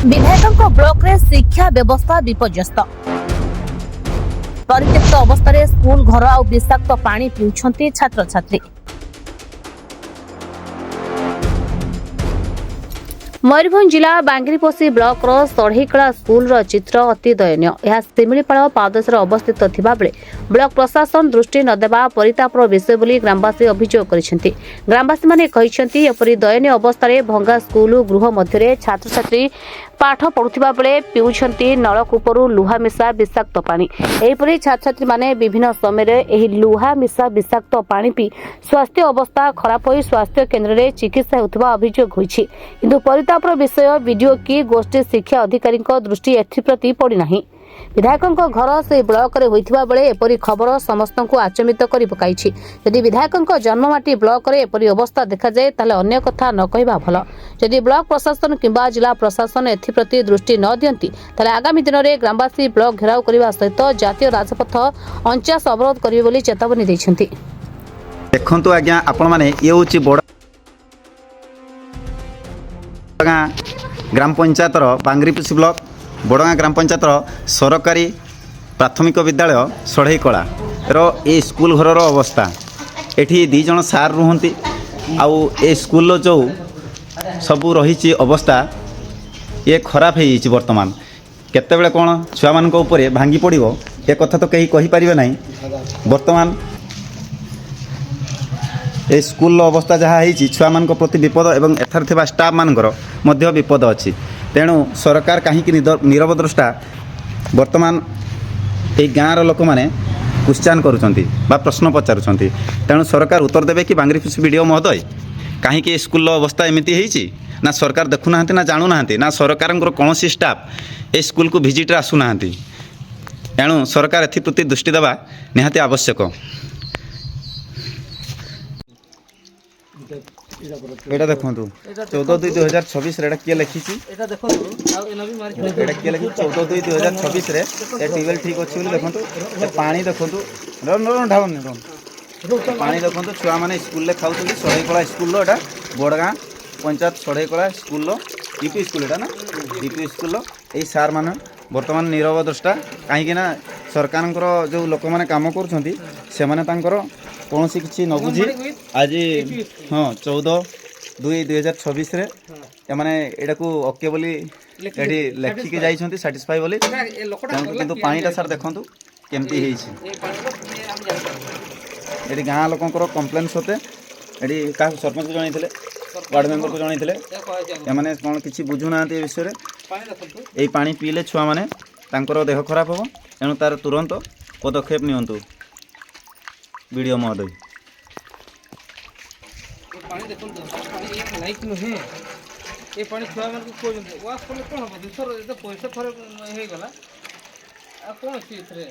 विधायकों ब्लॉक रे शिक्षा व्यवस्था विपर्यस्त परित्यक्त अवस्था स्कूल घर और विषाक्त पानी पिउछंती छात्र छात्री। मयूरभंज जिला बांगीपोषी ब्लॉक रो सढ़ईकला स्कूल रो चित्र अति दयनीय। यह सिमिलीपाल पाददेशରେ अवस्थित थिबा बेले ब्लॉक प्रशासन दृष्टि न देबा परितापर विषय बोली ग्रामवासी अभियोग करिसेंती। ग्रामवासी माने कहिसेंती एपरि दयनीय अवस्था रे भंगा स्कूल गृह मध्यरे छात्र छात्री पाठ पढुथिबा बेले पिउछंती नलकूपरू लुहा मिसा विषाक्त पानी। एहिपरि छात्र छात्री माने विभिन्न समय रे एही लुहा मिसा विषाक्त पानी पी स्वास्थ्य अवस्था खराब होई स्वास्थ्य केंद्र रे चिकित्सा हेउथिबा अभियोग होईछि। किंतु परितापर विषय वीडियो की गोष्ठी शिक्षा अधिकारी दृष्टि एप्रति पड़ना। विधायकों घर से ब्लॉक रे होइथिबा बेले एपरि खबर समस्त को आचमित करि पकाइछि। यदि विधायकों जन्ममाटी ब्लॉक रे एपरि अवस्था देखा जाए ताले अन्य कथा न कहबा भल। यदि ब्लॉक प्रशासन किंबा जिला प्रशासन एप्रति दृष्टि न दियंती ताले आगामी दिन में ग्रामवासी ब्लॉक घेराव करने सहित जातीय राजपथ 49 अवरोध करिवे बोली चेतावनी दैछंती। देखंतु आज्ञा आपण माने ये होची बड़ा ग्राम पंचायत बांगीपोषी ब्लॉक बड़गाँ ग्राम पंचायत सरकारी प्राथमिक विद्यालय सढ़ईकला रो स्कूल घर अवस्था एठी 2 जन सार रुहंती आउ ए स्कूल जो सबू रही अवस्था ये खराब हो जाइए। वर्तमान केतेबेले कौन छुआ मान ऊपर भांगी पड़ो ए कथा तो कहीं कहींपारे ना। वर्तमान ए स्कूल अवस्था जहाँ होती छुआ मान प्रति विपद एवं एथार थिबा स्टाफ मानकर मध्य विपद अच्छी। तेणु सरकार कहीं नीरव द्रष्टा वर्तमान ये गाँव लोक मैंने क्वेश्चन करुँच प्रश्न पचारुंट। तेणु सरकार उत्तर देवे कि बांगीपोषी वीडियो महोदय कहीं स्कूल अवस्था एमती होती ना सरकार देखुना ना जानूना ना सरकार कौन स्टाफ ए स्कूल को विजिट आसूना। तेणु सरकार एप्रति दृष्टि देवा निहाती आवश्यक। एटा देखंतु 14/2/2026 रे किए लिखी एटा देखंतु एटा किए लिखी 14/2/2026 रे ए टेबल ठीक अछि बोली देखंतु ए पानी देखंतु रन ढावन पानी देखंतु छुआ माने स्कूल ले खाउतली सढ़ईकला स्कूल लो एटा बड़गाँ पंचायत सढ़ईकला स्कूल लो यूपी स्कूल एटा ना यूपी स्कूल लो ए सार माने वर्तमान नीरव द्रष्टा कहीं ना सरकार जो लोक मैंने काम कर कौन सी किसी न बुझी आज हाँ 14/2/2026 मैंने यहाँ को ओके बोली लिखिकी जाइए साटिस्फाई बोली। किंतु पानीटा सार देखु केमती ये गाँ लोकर कम्प्लेन सते ये क्या सरपंच को जनई वार्ड मेंबर को जनई मैंने कौन किसी बुझुना विषय में यही पानी पीले छुआ मैंने देह खराब हम। तेणु तार तुरंत पदक्षेप नियंतु वीडियो महोदय। पानी देखंतु पानी लाइक नुहे ए पानी छुआ मन को वाश करले कोन हो दूसर पैसा थरे हे गला आ कोन छी इथरे